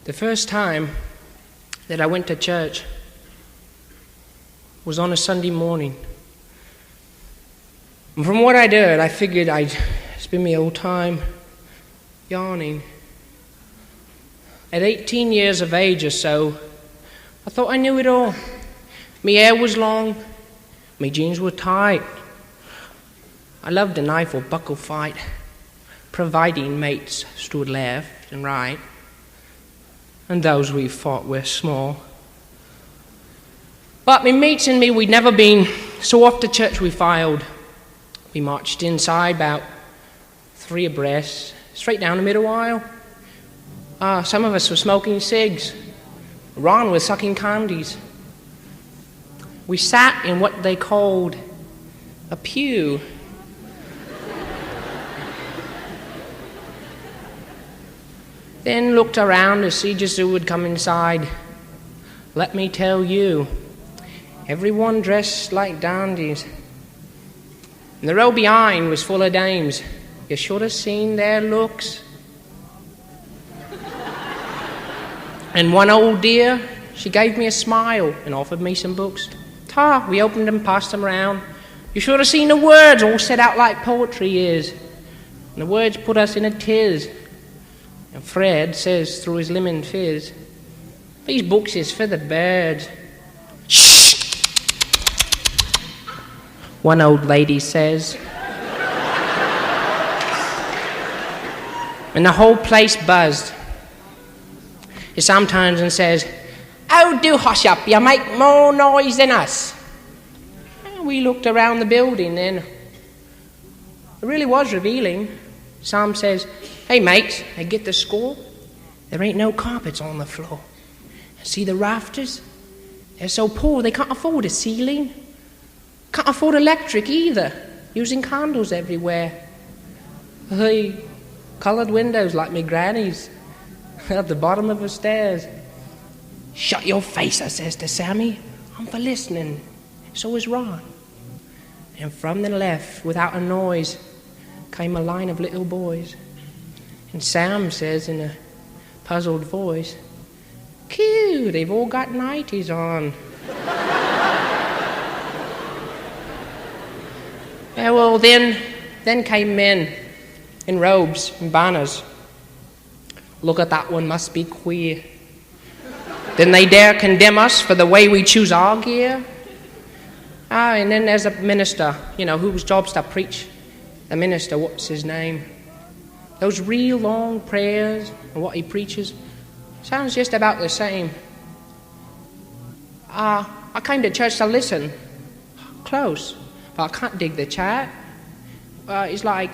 The first time that I went to church was on a Sunday morning. And from what I'd heard, I figured I'd spend my whole time yawning. At 18 years of age or so, I thought I knew it all. My hair was long, my jeans were tight. I loved a knife or buckle fight, providing mates stood left and right, and those we fought were small. But my mates and me, we'd never been, so off to church we filed. We marched inside about 3 abreast, straight down the middle aisle. Some of us were smoking cigs. Ron was sucking candies. We sat in what they called a pew. Then looked around to see just who would come inside. Let me tell you, everyone dressed like dandies. And the row behind was full of dames. You should have seen their looks. And one old dear, she gave me a smile and offered me some books. We opened them, passed them round. You should have seen the words all set out like poetry is. And the words put us in a tiz. And Fred says through his lemon fizz, these books is for the birds. Shh! One old lady says. And the whole place buzzed. He sometimes and says, "Oh, do hush up, you make more noise than us." And we looked around the building and it really was revealing. Sam says, "Hey mates, I get the score. There ain't no carpets on the floor. And see the rafters? They're so poor they can't afford a ceiling. Can't afford electric either, using candles everywhere. Hey, coloured windows like me granny's at the bottom of the stairs." "Shut your face," I says to Sammy. "I'm for listening." So is Ron. And from the left, without a noise, came a line of little boys. And Sam says in a puzzled voice, "Cute, they've all got nighties on." Yeah, well, then came men in robes and banners. "Look at that one, must be queer. Didn't they dare condemn us for the way we choose our gear?" And then there's a minister, whose job's to preach. The minister, what's his name? Those real long prayers and what he preaches sounds just about the same. I came to church to listen, close, but I can't dig the chat. It's like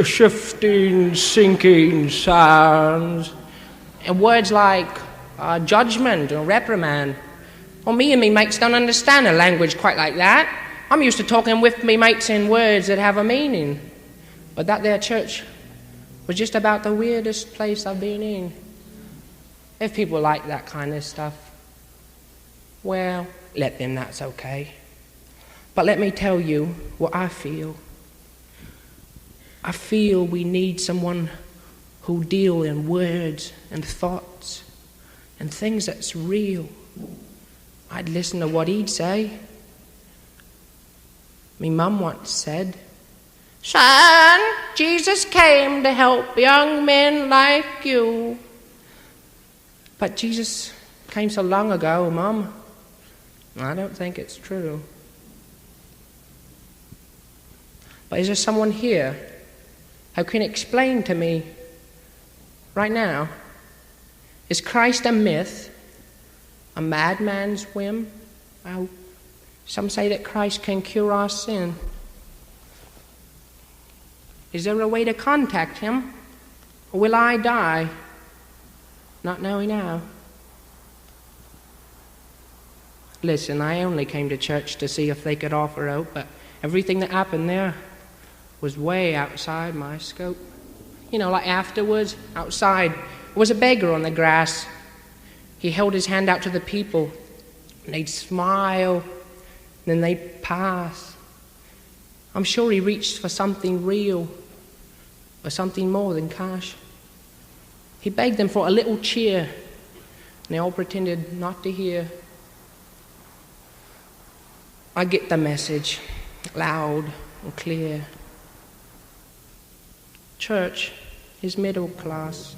shifting, sinking sounds, and words like judgment or reprimand. Well, me and me mates don't understand a language quite like that. I'm used to talking with me mates in words that have a meaning. But that there church was just about the weirdest place I've been in. If people like that kind of stuff, well, let them, that's okay. But let me tell you what I feel. I feel we need someone who'll deal in words and thoughts and things that's real. I'd listen to what he'd say. Me mum once said, "Son, Jesus came to help young men like you." But Jesus came so long ago, Mum. I don't think it's true. But is there someone here who can explain to me right now, is Christ a myth, a madman's whim? Well, some say that Christ can cure our sin. Is there a way to contact him? Or will I die not knowing how? Listen, I only came to church to see if they could offer out, but everything that happened there was way outside my scope. Like afterwards, outside, was a beggar on the grass. He held his hand out to the people, and they'd smile, then they'd pass. I'm sure he reached for something real. or something more than cash. He begged them for a little cheer, and they all pretended not to hear. I get the message, loud and clear. Church is middle class.